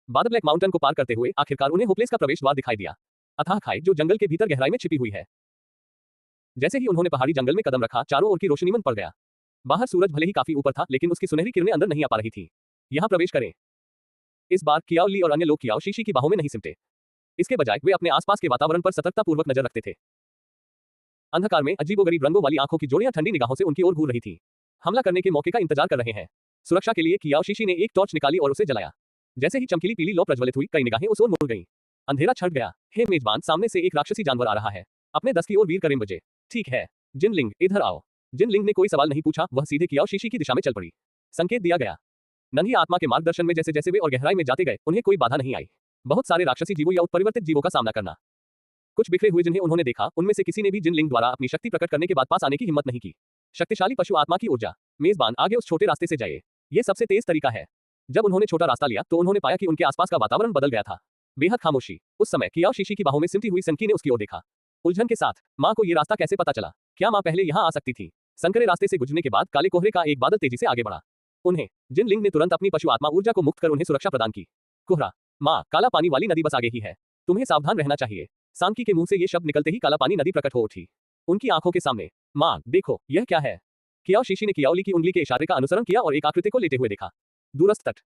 बाद black mountain को पार करते हुए आखिरकार उन्हें होपलेस का प्रवेश द्वार दिखाई दिया। अथाह खाई जो जंगल के भीतर गहराई में छिपी हुई है। जैसे ही उन्होंने पहाड़ी जंगल में कदम रखा, चारों ओर की रोशनी मंद पड़ गया। बाहर सूरज भले ही काफी ऊपर था, लेकिन उसकी सुनहरी किरणें अंदर नहीं आ पा रही थी। यहाँ प्रवेश करें। इस बार कियाओ ली और अन्य लोग कियाओ शीशी की बाहों में नहीं सिमटे। इसके बजाय वे अपने आसपास के वातावरण पर सतर्कतापूर्वक नजर रखते थे। अंधकार में अजीबोगरीब रंगों वाली आंखों की जोड़ियां ठंडी निगाहों से उनकी ओर घूर रही थी। हमला करने के मौके का इंतजार कर रहे हैं। सुरक्षा के लिए कियाओ शीशी ने एक टॉर्च निकाली और उसे जलाया। जैसे ही चमकीली पीली लौ प्रज्वलित हुई, कई निगाहें उस ओर मुड़ गईं। अंधेरा छट गया। हे मेजबान, सामने से एक राक्षसी जानवर आ रहा है। अपने 10 की ओर वीर करें बजे। ठीक है जिनलिंग, इधर आओ। जिनलिंग ने कोई सवाल नहीं पूछा, वह सीधे कियाओ शीशी की दिशा में चल पड़ी। संकेत दिया गया। नन्ही आत्मा के मार्गदर्शन में जैसे जैसे वे और गहराई में जाते गए, उन्हें कोई बाधा नहीं आई। बहुत सारे राक्षसी जीवों या उत्परिवर्तित जीवों का सामना करना। कुछ बिखरे हुए जिन्हें उन्होंने देखा, उनमें से किसी ने भी जिनलिंग द्वारा अपनी शक्ति प्रकट करने के बाद पास आने की हिम्मत नहीं की। शक्तिशाली पशु आत्मा की ऊर्जा। मेजबान, आगे उस छोटे रास्ते से जाइए। यह सबसे तेज तरीका है। जब उन्होंने छोटा रास्ता लिया तो उन्होंने पाया कि उनके आसपास का वातावरण बदल गया था। बेहद खामोशी। उस समय कियाओ शीशी की बाहों में सिमटी हुई सनकी ने उसकी ओर देखा, उलझन के साथ। माँ को ये रास्ता कैसे पता चला? क्या माँ पहले यहाँ आ सकती थी? संकरे रास्ते से गुजरने के बाद काले कोहरे का एक बादल तेजी से आगे बढ़ा। उन्हें जिनलिंग ने तुरंत अपनी पशु आत्मा ऊर्जा को मुक्त कर उन्हें सुरक्षा प्रदान की। कोहरा, माँ, काला पानी वाली नदी बस आगे ही है। तुम्हें सावधान रहना चाहिए। सांकी के मुंह से ये शब्द निकलते ही काला पानी नदी प्रकट हो उठी। उनकी आंखों के सामने। माँ, देखो, यह क्या है? कियाओ शीशी ने कियाओ ली की उंगली के इशारे का अनुसरण किया और एक आकृति को लेते हुए देखा। दूरस्थ तट।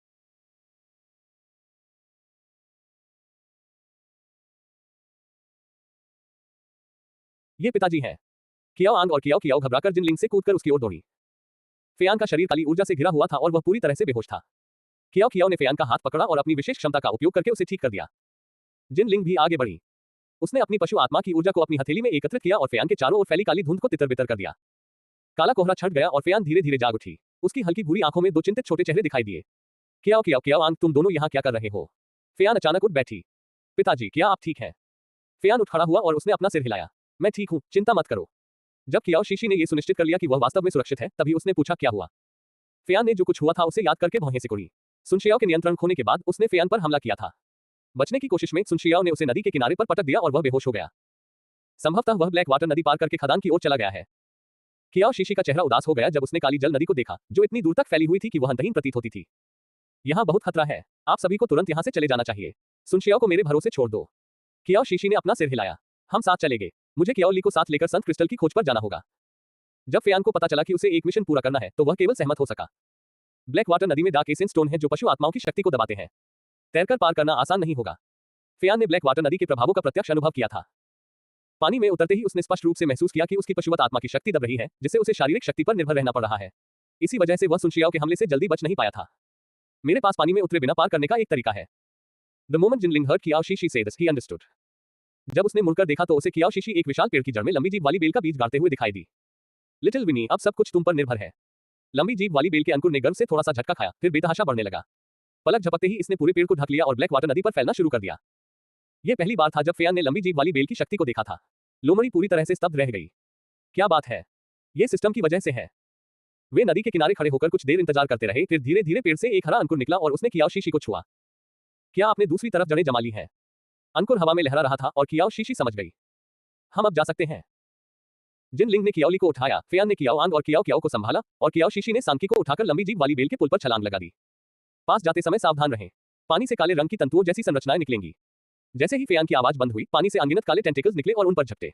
ये पिताजी हैं। कियाओ आंग और कियाओ घबराकर जिनलिंग से कूदकर उसकी ओर दौड़ी। फेयान का शरीर काली ऊर्जा से घिरा हुआ था और वह पूरी तरह से बेहोश था। कियाओ ने फेयान का हाथ पकड़ा और अपनी विशेष क्षमता का उपयोग करके उसे ठीक कर दिया। जिनलिंग भी आगे बढ़ी। उसने अपनी पशु आत्मा की ऊर्जा को अपनी हथेली में एकत्रित किया और फेयान के चारों ओर फैली काली धुंध को तितर-बितर कर दिया। काला कोहरा छट गया और फेयान धीरे-धीरे जाग उठी। उसकी हल्की भूरी आंखों में 2 चिंतित छोटे चेहरे दिखाई दिए। कियाओ आंग, तुम दोनों यहाँ क्या कर रहे हो? फेयान अचानक उठ बैठी। पिताजी, क्या आप ठीक हैं? फेयान उठ खड़ा हुआ और उसने अपना सिर हिलाया। मैं ठीक हूँ, चिंता मत करो। जब कियाओ शीशी ने यह सुनिश्चित कर लिया कि वह वास्तव में सुरक्षित है, तभी उसने पूछा, क्या हुआ? फेयान ने जो कुछ हुआ था उसे याद करके भौहें सिकुड़ी। सुनशियाओ के नियंत्रण खोने के बाद उसने फेयान पर हमला किया था। बचने की कोशिश में सुनशियाओ ने उसे नदी के किनारे पर पटक दिया और वह बेहोश हो गया। संभवतः वह ब्लैक वाटर नदी पार करके खदान की ओर चला गया है। कियाओ शीशी का चेहरा उदास हो गया जब उसने काली जल नदी को देखा, जो इतनी दूर तक फैली हुई थी कि वह अंतहीन प्रतीत होती थी। यहाँ बहुत खतरा है। आप सभी को तुरंत यहाँ से चले जाना चाहिए। सुनशियाओ को मेरे भरोसे छोड़ दो। कियाओ शीशी ने अपना सिर हिलाया। हम साथ चलेंगे। मुझे कियाओ ली को साथ लेकर संत क्रिस्टल की खोज पर जाना होगा। जब फेयान को पता चला कि उसे एक मिशन पूरा करना है, तो वह केवल सहमत हो सका। ब्लैक वाटर नदी में डार्क एसेंस स्टोन है जो पशु आत्माओं की शक्ति को दबाते हैं। तैरकर पार करना आसान नहीं होगा। फेयान ने ब्लैक वाटर नदी के प्रभावों का प्रत्यक्ष अनुभव किया था। पानी में उतरते ही उसने स्पष्ट रूप से महसूस किया कि उसकी पशुवत आत्मा की शक्ति दब रही है, जिससे उसे शारीरिक शक्ति पर निर्भर रहना पड़ रहा है। इसी वजह से वह सुनशियाओ के हमले से जल्दी बच नहीं पाया था। मेरे पास पानी में उतरे बिना पार करने का एक तरीका है। The moment जिनलिंग heard कियाओ शीशी say this, he understood. जब उसने मुड़कर देखा तो उसे कियाओ शीशी एक विशाल पेड़ की जड़ में लंबी जीभ वाली बेल का बीज गाड़ते हुए दिखाई दी। लिटिल विनी, अब सब कुछ तुम पर निर्भर है। लंबी जीभ वाली बेल के अंकुर ने गर्व से थोड़ा सा झटका खाया, फिर बेतहाशा बढ़ने लगा। पलक झपकते ही इसने पूरे पेड़ को ढक लिया और ब्लैक वाटर नदी पर फैलना शुरू कर दिया। यह पहली बार था जब फेयान ने लंबी जीभ वाली बेल की शक्ति को देखा था। लोमड़ी पूरी तरह से स्तब्ध रह गई। क्या बात है? यह सिस्टम की वजह से है। वे नदी के किनारे खड़े होकर कुछ देर इंतजार करते रहे, फिर धीरे-धीरे पेड़ से एक हरा अंकुर निकला और उसने कियाओ शीशी को छुआ। क्या आपने दूसरी तरफ जड़ें जमा ली हैं? अंकुर हवा में लहरा रहा था और कियाओ शीशी समझ गई। हम अब जा सकते हैं। जिनलिंग ने कियाओ ली को उठाया, फेयान ने कियाओ आंग और कियाओ को संभाला और कियाओ शीशी ने सांकी को उठाकर लंबी जीभ वाली बेल के पुल पर छलांग लगा दी। पास जाते समय सावधान रहें। पानी से काले रंग की तंतुओं जैसी संरचनाएं निकलेंगी। जैसे ही फेयान की आवाज बंद हुई, पानी से अनगिनत काले टेंटिकल्स निकले और उन पर झपटे।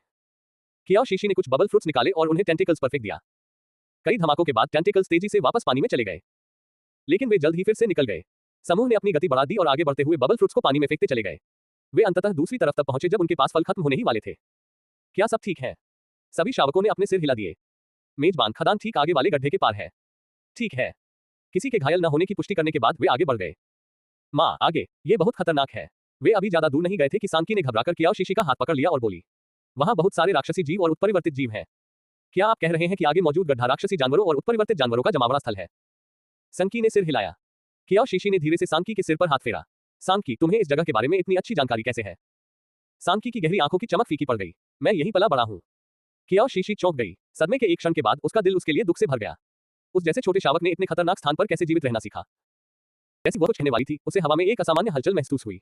कियाओ शीशी ने कुछ बबल फ्रूट्स निकाले और उन्हें टेंटिकल्स पर फेंक दिया। कई धमाकों के बाद टेंटिकल्स तेजी से वापस पानी में चले गए, लेकिन वे जल्द ही फिर से निकल गए। समूह ने अपनी गति बढ़ा दी और आगे बढ़ते हुए बबल फ्रूट्स को पानी में फेंकते चले गए। वे अंततः दूसरी तरफ तक पहुंचे जब उनके पास फल खत्म होने ही वाले थे। क्या सब ठीक है? सभी शावकों ने अपने सिर हिला दिए। मेजबान, खदान ठीक आगे वाले गड्ढे के पार है। ठीक है। किसी के घायल न होने की पुष्टि करने के बाद वे आगे बढ़ गए। माँ, आगे, ये बहुत खतरनाक है। वे अभी ज्यादा दूर नहीं गए थे कि सांकी ने घबराकर कियाओ शीशी का हाथ पकड़ लिया और बोली, वहां बहुत सारे राक्षसी जीव और उत्परिवर्तित जीव हैं। क्या आप कह रहे हैं कि आगे मौजूद गड्ढा राक्षसी जानवरों और उत्परिवर्तित जानवरों का जमावड़ा स्थल है? सांकी ने सिर हिलाया। कियाओ शीशी ने धीरे से सांकी के सिर पर हाथ फेरा। सांकी, तुम्हें इस जगह के बारे में इतनी अच्छी जानकारी कैसे है? सांकी की गहरी आंखों की चमक फीकी पड़ गई। मैं यहीं पला बड़ा हूँ। कियाओ शीशी चौंक गई। सदमे के एक क्षण के बाद उसका दिल उसके लिए दुख से भर गया। उस जैसे छोटे शावक ने इतने खतरनाक स्थान पर कैसे जीवित रहना सीखा? जैसी वह कुछ कहने वाली थी, उसे हवा में एक असामान्य हलचल महसूस हुई।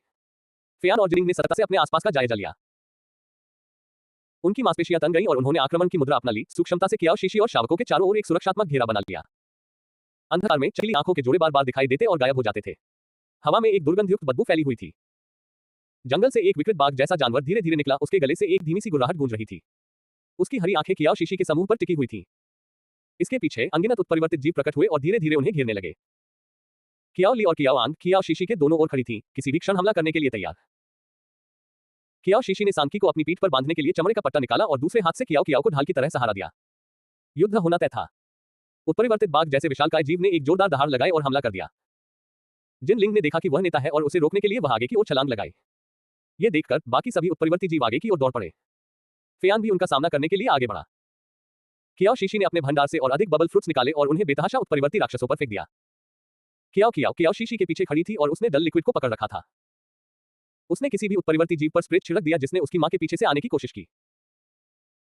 फेयान और जिनिंग ने सतर्कता से अपने आसपास का जायजा लिया। उनकी मांसपेशियां तन गईं और उन्होंने आक्रमण की मुद्रा अपना ली। सूक्ष्मता से कियाओ शीशी और शावकों के चारों ओर एक सुरक्षात्मक घेरा बना लिया। अंधकार में चली आंखों के जोड़े बार-बार दिखाई देते और गायब हो जाते थे। हवा में एक दुर्गंधयुक्त बदबू फैली हुई थी। जंगल से एक विकृत बाघ जैसा जानवर धीरे धीरे निकला, उसके गले से एक धीमी सी गुर्राहट गूंज रही थी। उसकी हरी आंखें कियाओ शीशी के समूह पर टिकी हुई थीं। इसके पीछे अनगिनत उत्परिवर्तित जीव प्रकट हुए और धीरे धीरे उन्हें घेरने लगे। कियाओ ली और कियाओ आंग कियाओ शीशी के दोनों ओर खड़ी थीं, किसी भी क्षण हमला करने के लिए तैयार। कियाओ शीशी ने सांकी को अपनी पीठ पर बांधने के लिए चमड़े का पट्टा निकाला और दूसरे हाथ से कियाओ कियाओ को ढाल की तरह सहारा दिया। युद्ध होना तय था। उत्परिवर्तित बाघ जैसे विशालकाय जीव ने एक जोरदार दहाड़ लगाई और हमला कर दिया। जिन लिंग ने देखा कि वह नेता है और उसे रोकने के लिए वह आगे की ओर छलांग लगाई। ये देखकर बाकी सभी उत्परिवर्ती जीव आगे की ओर दौड़ पड़े। फेयान भी उनका सामना करने के लिए आगे बढ़ा। कियाओ शीशी ने अपने भंडार से और अधिक बबल फ्रूट्स निकाले और उन्हें बेतहाशा उत्परिवर्ती राक्षसों पर फेंक दिया। कियाओ कियाओ कियाओ शीशी के पीछे खड़ी थी और उसने डल लिक्विड को पकड़ रखा था। उसने किसी भी उत्परिवर्ती जीव पर स्प्रे छिड़क दिया जिसने उसकी मां के पीछे से आने की कोशिश की।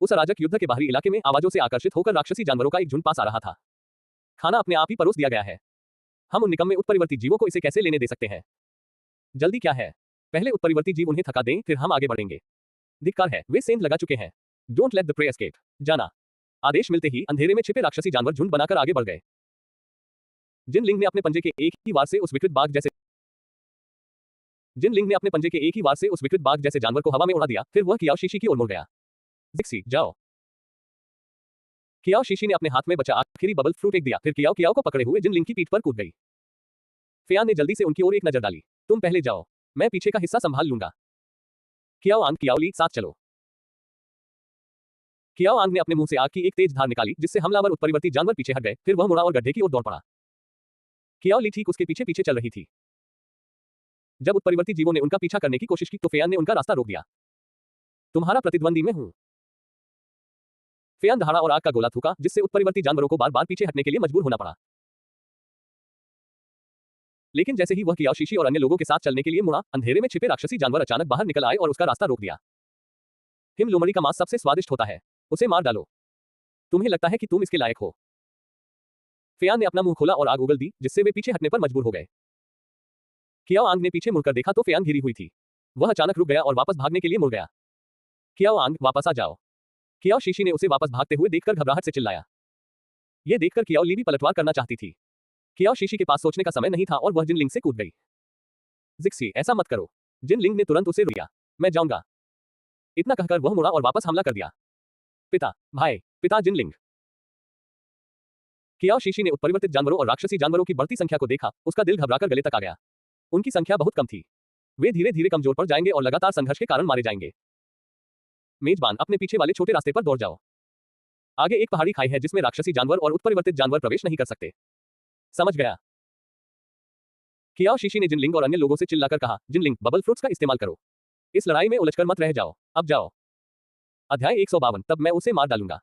उस अराजक युद्ध के बाहरी इलाके में आवाजों से आकर्षित होकर राक्षसी जानवरों का एक झुंड पास आ रहा था। खाना अपने आप ही परोस दिया गया है। हम उन निकम्मे उत्परिवर्ती जीवों को इसे कैसे लेने दे सकते हैं? जल्दी क्या है? पहले उत्परिवर्ती जीव उन्हें थका दें, फिर हम आगे बढ़ेंगे। धिक्कार है, वे सेंध लगा चुके हैं। Don't let the prey escape. जाना। आदेश मिलते ही अंधेरे में छिपे राक्षसी जानवर झुंड बनाकर आगे बढ़ गए। जिन लिंग ने अपने पंजे के एक ही वार से उस विकृत बाघ जैसे जानवर को हवा में उड़ा दिया, फिर वह कियाओ शीशी की ओर मुड़ गया। जिक्सी, जाओ। कियाओ शीशी ने अपने हाथ में बचा आखिरी बबल फ्रूट फेंक दिया, फिर कियाओ कियाओ को पकड़े हुए जिन लिंग की पीठ पर कूद गई। फेयान ने जल्दी से उनकी ओर एक नजर डाली। तुम पहले जाओ, मैं पीछे का हिस्सा संभाल लूंगा। कियाओ आंग कियाओ ली, साथ चलो। कियाओ आंग ने अपने मुंह से आग की एक तेज धार निकाली जिससे हमलावर उत्परिवर्ती जानवर पीछे हट गए, फिर वह मुड़ा और गड्ढे की ओर दौड़ पड़ा। कियाओ ली ठीक उसके पीछे पीछे चल रही थी। जब उत्परिवर्ती जीवों ने उनका पीछा करने की कोशिश की तो फेयान ने उनका रास्ता रोक दिया। तुम्हारा प्रतिद्वंदी मैं हूं। फेयान दहाड़ा और आग का गोला थूका जिससे उत्परिवर्ती जानवरों को बार बार पीछे हटने के लिए मजबूर होना पड़ा। लेकिन जैसे ही वह कियाओ शीशी और अन्य लोगों के साथ चलने के लिए मुड़ा, अंधेरे में छिपे राक्षसी जानवर अचानक बाहर निकल आए और उसका रास्ता रोक दिया। हिम लोमड़ी का मांस सबसे स्वादिष्ट होता है, उसे मार डालो। तुम्हें लगता है कि तुम इसके लायक हो? फेयान ने अपना मुंह खोला और आग उगल दी जिससे वे पीछे हटने पर मजबूर हो गए। कियाओ आंग ने पीछे मुड़कर देखा तो फेयान घिरी हुई थी। वह अचानक रुक गया और वापस भागने के लिए मुड़ गया। कियाओ आंग, वापस आ जाओ। कियाओ शीशी ने उसे वापस भागते हुए देखकर घबराहट से चिल्लाया। यह देखकर कियाओ ली भी पलटवार करना चाहती थी। कियाओ शीशी के पास सोचने का समय नहीं था और वह जिन लिंग से कूद गई। जिक्सी, ऐसा मत करो। जिन लिंग ने तुरंत उसे रोक दिया। मैं जाऊंगा। इतना कहकर वह मुड़ा और वापस हमला कर दिया। पिता, भाई, पिता जिन लिंग। कियाओ शीशी ने उत्परिवर्तित जानवरों और राक्षसी जानवरों की बढ़ती संख्या को देखा, उसका दिल घबराकर गले तक आ गया। उनकी संख्या बहुत कम थी। वे धीरे धीरे कमजोर पड़ जाएंगे और लगातार संघर्ष के कारण मारे जाएंगे। मेजबान, अपने पीछे वाले छोटे रास्ते पर दौड़ जाओ। आगे एक पहाड़ी खाई है जिसमें राक्षसी जानवर और उत्परिवर्तित जानवर प्रवेश नहीं कर सकते। समझ गया? कियाओ शीशी ने जिनलिंग और अन्य लोगों से चिल्लाकर कहा, जिनलिंग, बबल फ्रूट्स का इस्तेमाल करो। इस लड़ाई में उलझकर मत रह जाओ। अब जाओ। अध्याय 152, तब मैं उसे मार डालूंगा।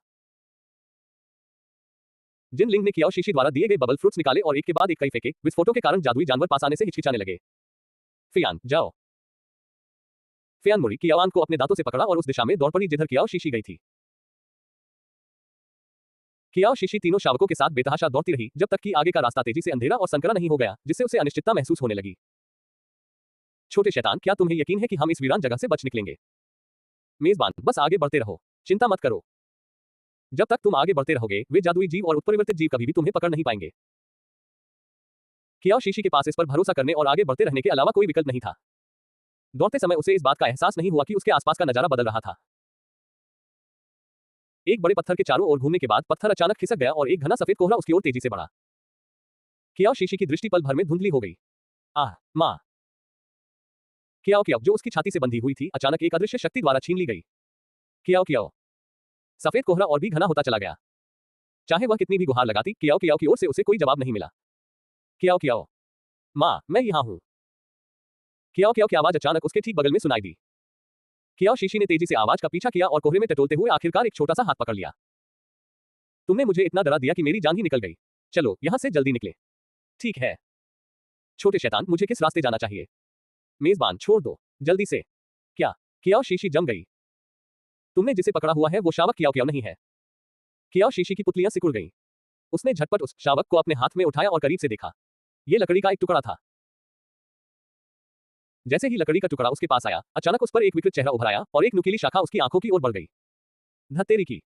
जिनलिंग ने कियाओ शीशी द्वारा दिए गए बबल फ्रूट्स निकाले और एक के बाद एक कई फेंके। विस्फोटों के कारण जादुई जानवर पास आने से हिचकिचाने लगे। फेयान, जाओ। फेयान मुड़ी, कियाओ आंग को अपने दांतों से पकड़ा और उस दिशा में दौड़ पड़ी जिधर कियाओ शीशी गई थी। कियाओ शीशी तीनों शावकों के साथ बेतहाशा दौड़ती रही जब तक कि आगे का रास्ता तेजी से अंधेरा और संकरा नहीं हो गया, जिससे उसे अनिश्चितता महसूस होने लगी। छोटे शैतान, क्या तुम्हें यकीन है कि हम इस वीरान जगह से बच निकलेंगे? मेजबान, बस आगे बढ़ते रहो, चिंता मत करो। जब तक तुम आगे बढ़ते रहोगे, वे जादुई जीव और उत्परिवर्तित जीव कभी भी तुम्हें पकड़ नहीं पाएंगे। कियाओ शीशी के पास इस पर भरोसा करने और आगे बढ़ते रहने के अलावा कोई विकल्प नहीं था। दौड़ते समय उसे इस बात का एहसास नहीं हुआ कि उसके आसपास का नजारा बदल रहा था। एक बड़े पत्थर के चारों ओर घूमने के बाद पत्थर अचानक खिसक गया और एक घना सफेद कोहरा उसकी ओर तेजी से बढ़ा। कियाओ शीशी की दृष्टि पल भर में धुंधली हो गई। आह, मां। कियाओ कियाओ, जो उसकी छाती से बंधी हुई थी, अचानक एक अदृश्य शक्ति द्वारा छीन ली गई। कियाओ कियाओ। सफेद कोहरा और भी घना होता चला गया। चाहे वह कितनी भी गुहार लगाती, कियाओ कियाओ की ओर से उसे कोई जवाब नहीं मिला। कियाओ कियाओ, मां, मैं यहां हूं। कियाओ कियाओ की आवाज अचानक उसके ठीक बगल में सुनाई दी। कियाओ शीशी ने तेजी से आवाज का पीछा किया और कोहरे में टटोलते हुए आखिरकार एक छोटा सा हाथ पकड़ लिया। तुमने मुझे इतना डरा दिया कि मेरी जान ही निकल गई। चलो, यहां से जल्दी निकले। ठीक है। छोटे शैतान, मुझे किस रास्ते जाना चाहिए? मेजबान, छोड़ दो, जल्दी से। क्या? कियाओ शीशी जम गई। तुमने जिसे पकड़ा हुआ है वो शावक कियाओ कियाओ नहीं है। कियाओ शीशी की पुतलियां सिकुड़ गईं। उसने झटपट उस शावक को अपने हाथ में उठाया और करीब से देखा। यह लकड़ी का एक टुकड़ा था। जैसे ही लकड़ी का टुकड़ा उसके पास आया, अचानक उस पर एक विकृत चेहरा उभर आया और एक नुकीली शाखा उसकी आंखों की ओर बढ़ गई। धत्तेरी की।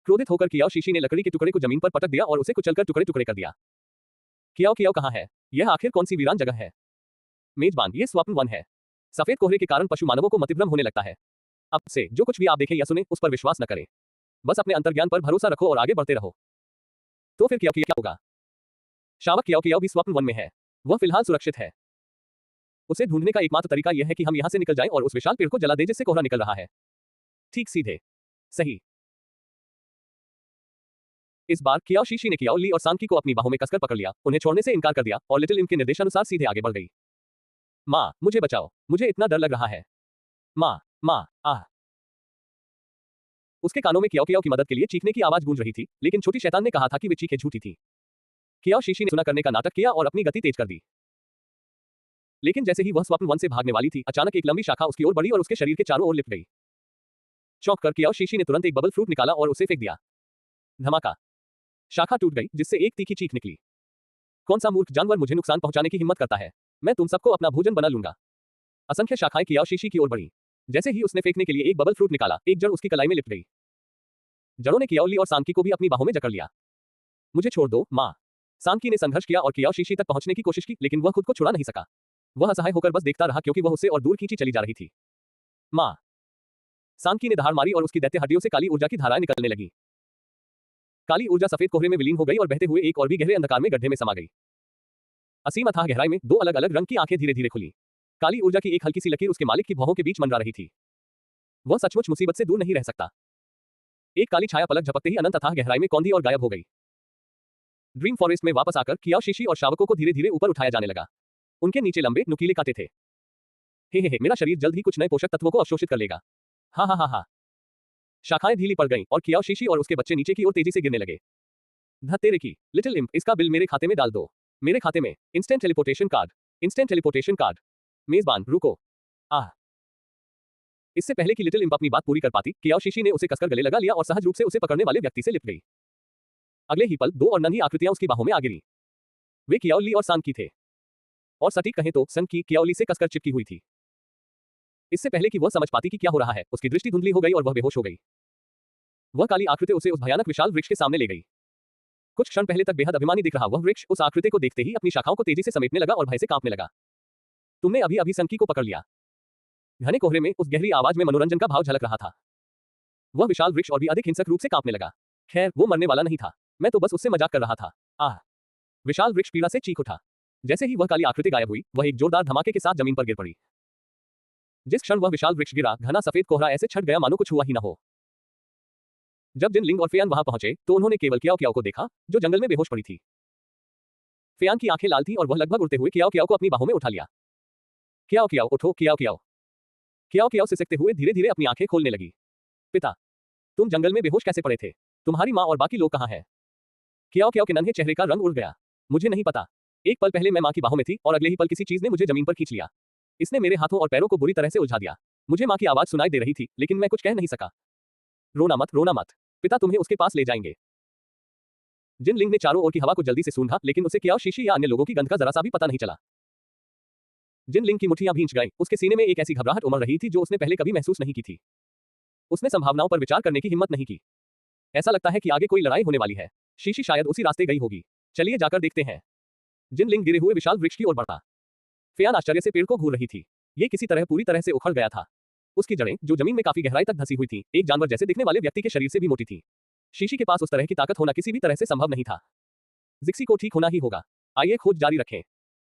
क्रोधित होकर कियाओ शीशी ने लकड़ी के टुकड़े को जमीन पर पटक दिया और उसे कुचलकर टुकड़े टुकड़े कर दिया। कियाओ कियाओ कहाँ है? यह आखिर कौन सी वीरान जगह है? मेजबान, ये स्वप्न वन है। सफेद कोहरे के कारण पशु मानवों को मतिभ्रम होने लगता है। अब से जो कुछ भी आप देखें या सुने उस पर विश्वास न करें। बस अपने अंतर्ज्ञान पर भरोसा रखो और आगे बढ़ते रहो। तो फिर क्या होगा? शावक कियाओ कियाओ भी स्वप्न वन में है। वह फिलहाल सुरक्षित है। उसे ढूंढने का एकमात्र तरीका यह है कि हम यहां से निकल जाएं और उस विशाल पेड़ को जला दें जिससे कोहरा निकल रहा है। ठीक सीधे। सही। इस बार कियाओ शीशी ने कियाओ ली और सांकी को अपनी बाहों में कसकर पकड़ लिया, उन्हें छोड़ने से इनकार कर दिया और लिटिल इम्प के निर्देशानुसार सीधे आगे बढ़ गई। माँ, मुझे बचाओ, मुझे इतना डर लग रहा है। माँ, माँ, आह। उसके कानों में कियाओ कियाओ की मदद के लिए चीखने की आवाज गूंज रही थी, लेकिन छोटी शैतान ने कहा था कि वे चीखें झूठी थी। कियाओ शीशी ने सुना करने का नाटक किया और अपनी गति तेज कर दी। लेकिन जैसे ही वह स्वप्न वन से भागने वाली थी, अचानक एक लंबी शाखा उसकी ओर बढ़ी और उसके शरीर के चारों ओर लिपट गई। चौंक कर कियाओ शीशी ने तुरंत एक बबल फ्रूट निकाला और उसे फेंक दिया। धमाका। शाखा टूट गई, जिससे एक तीखी चीख निकली। कौन सा मूर्ख जानवर मुझे नुकसान पहुंचाने की हिम्मत करता है? मैं तुम सबको अपना भोजन बना लूंगा। असंख्य शाखाएं कियाओ शीशी की ओर बढ़ी। जैसे ही उसने फेंकने के लिए एक बबल फ्रूट निकाला, एक जड़ उसकी कलाई में लिपट गई। जड़ों ने कियाओ ली और सांकी को भी अपनी बाहों में जकड़ लिया। मुझे छोड़ दो, माँ। सांकी ने संघर्ष किया और कियाओ शीशी तक पहुंचने की कोशिश की, लेकिन वह खुद को छुड़ा नहीं सका। वह असहाय होकर बस देखता रहा क्योंकि वह उससे और दूर खींची चली जा रही थी। माँ। सांकी ने दहाड़ मारी और उसकी दैत्य हड्डियों से काली ऊर्जा की धाराएं निकलने लगी। काली ऊर्जा सफेद कोहरे में विलीन हो गई और बहते हुए एक और भी गहरे अंधकार में गड्ढे में समा गई। असीम अथाह गहराई में दो अलग अलग रंग की आंखें धीरे धीरे खुली। काली ऊर्जा की एक हल्की सी लकीर उसके मालिक की भौहों के बीच मंडरा रही थी। वह सचमुच मुसीबत से दूर नहीं रह सकता। एक काली छाया पलक झपकते ही अनंत अथाह गहराई में कौंधी और गायब हो गई। ड्रीम फॉरेस्ट में वापस आकर कियाओ शीशी और शावकों को धीरे धीरे ऊपर उठाया जाने लगा। उनके नीचे लंबे नुकीले कांटे थे। हे, मेरा शरीर जल्द ही कुछ नए पोषक तत्वों को अवशोषित कर लेगा। हा। शाखाएं ढीली पड़ गईं और कियाओ शीशी और उसके बच्चे नीचे की ओर तेजी से गिरने लगे। धत्तेरे की, लिटिल इम्प, इसका बिल मेरे खाते में डाल दो। मेरे खाते में। Instant teleportation card. Instant teleportation card. मेजबान, रुको। आह। इससे पहले कि लिटिल इम्प अपनी बात पूरी कर पाती, कियाओ शीशी ने उसे कसकर गले लगा लिया और सहज रूप से उसे पकड़ने वाले व्यक्ति से लिपट गई। अगले ही पल दो और नन्ही आकृतियां उसकी बाहों में आ गिरी। वे कियाओ ली और सांकी थे। और सटीक कहें तो सन की कियाओ ली से कसकर चिपकी हुई थी। इससे पहले कि वह समझ पाती कि क्या हो रहा है, उसकी दृष्टि धुंधली हो गई और वह बेहोश हो गई। वह काली आकृति उसे उस भयानक विशाल वृक्ष के सामने ले गई। कुछ क्षण पहले तक बेहद अभिमानी दिख रहा वह वृक्ष उस आकृति को देखते ही अपनी शाखाओं को तेजी से समेटने लगा और भय से कांपने लगा। तुमने अभी अभी संकी को पकड़ लिया। घने कोहरे में उस गहरी आवाज में मनोरंजन का भाव झलक रहा था। वह विशाल वृक्ष और भी अधिक हिंसक रूप से कांपने लगा। खैर, वो मरने वाला नहीं था, मैं तो बस उससे मजाक कर रहा था। आह। विशाल वृक्ष पीड़ा से चीख उठा। जैसे ही वह काली आकृति गायब हुई, वह एक जोरदार धमाके के साथ जमीन पर गिर पड़ी। जिस क्षण वह विशाल वृक्ष गिरा, घना सफेद कोहरा ऐसे छट गया मानो कुछ हुआ ही न हो। जब जिन लिंग और फेयान वहां पहुंचे, तो उन्होंने केवल कियाओ कियाओ को देखा, जो जंगल में बेहोश पड़ी थी। फेयान की आंखें लाल थीं और वह लगभग उड़ते हुए कियाओ कियाओ को अपनी बाहों में उठा लिया। कियाओ कियाओ, उठो, कियाओ कियाओ। कियाओ कियाओ सिसकते हुए धीरे धीरे अपनी आंखें खोलने लगी। पिता, तुम जंगल में बेहोश कैसे पड़े थे? तुम्हारी माँ और बाकी लोग कहाँ हैं? कियाओ कियाओ के नन्हे चेहरे का रंग उड़ गया। मुझे नहीं पता। एक पल पहले मैं माँ की बाहों में थी और अगले ही पल किसी चीज ने मुझे जमीन पर खींच लिया। इसने मेरे हाथों और पैरों को बुरी तरह से उलझा दिया। मुझे माँ की आवाज सुनाई दे रही थी, लेकिन मैं कुछ कह नहीं सका। रोना मत, रोना मत। पिता तुम्हें उसके पास ले जाएंगे। जिन लिंग ने चारों ओर की हवा को जल्दी से सूंघा, लेकिन उसे कियाओ शीशी या अन्य लोगों की गंध का जरा सा भी पता नहीं चला। जिन लिंग की मुट्ठियां भींच गईं, उसके सीने में एक ऐसी घबराहट उमड़ रही थी जो उसने पहले कभी महसूस नहीं की थी। उसने संभावनाओं पर विचार करने की हिम्मत नहीं की। ऐसा लगता है कि आगे कोई लड़ाई होने वाली है। शीशी शायद उसी रास्ते गई होगी। चलिए जाकर देखते हैं। जिन लिंग गिरे हुए विशाल वृक्ष की ओर बढ़ा। फेयान आश्चर्य से पेड़ को घूर रही थी। ये किसी तरह पूरी तरह से उखड़ गया था। उसकी जड़ें, जो जमीन में काफी गहराई तक धंसी हुई थी, एक जानवर जैसे दिखने वाले व्यक्ति के शरीर से भी मोटी थी। शीशी के पास उस तरह की ताकत होना किसी भी तरह से संभव नहीं था। जिक्सी को ठीक होना ही होगा। आइए खोज जारी रखें।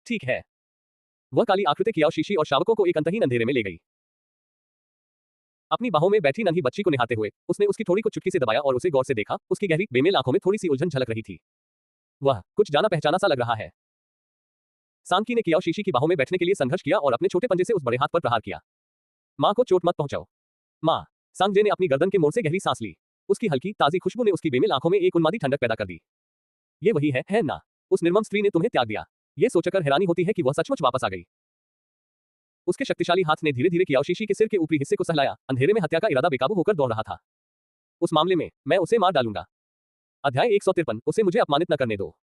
ठीक है। वह काली आकृति कियाओ शीशी और शावकों को एक अंतहीन अंधेरे में ले गई। अपनी बाहों में बैठी नन्ही बच्ची को निहारते हुए उसने उसकी थोड़ी को चुटकी से दबाया और उसे गौर से देखा। उसकी गहरी बेमेल आंखों में थोड़ी सी उलझन झलक रही थी। वह कुछ जाना पहचाना सा लग रहा है। सांकी ने कियाओ शीशी की बाहों में बैठने के लिए संघर्ष किया और अपने छोटे पंजे से उस बड़े हाथ पर प्रहार किया। मां को चोट मत पहुंचाओ। मां। सांगजे ने अपनी गर्दन के मोड़ से गहरी सांस ली। उसकी हल्की ताजी खुशबू ने उसकी बेमेल आंखों में एक उन्मादी ठंडक पैदा कर दी। ये वही है ना? उस निर्मम स्त्री ने तुम्हें त्याग दिया। ये सोचकर हैरानी होती है कि वह सचमुच वापस आ गई। उसके शक्तिशाली हाथ ने धीरे धीरे कियाओ शीशी के सिर के ऊपरी हिस्से को सहलाया। अंधेरे में हत्या का इरादा बेकाबू होकर दौड़ रहा था। उस मामले में मैं उसे मार डालूंगा। अध्याय 153, उसे मुझे अपमानित न करने दो।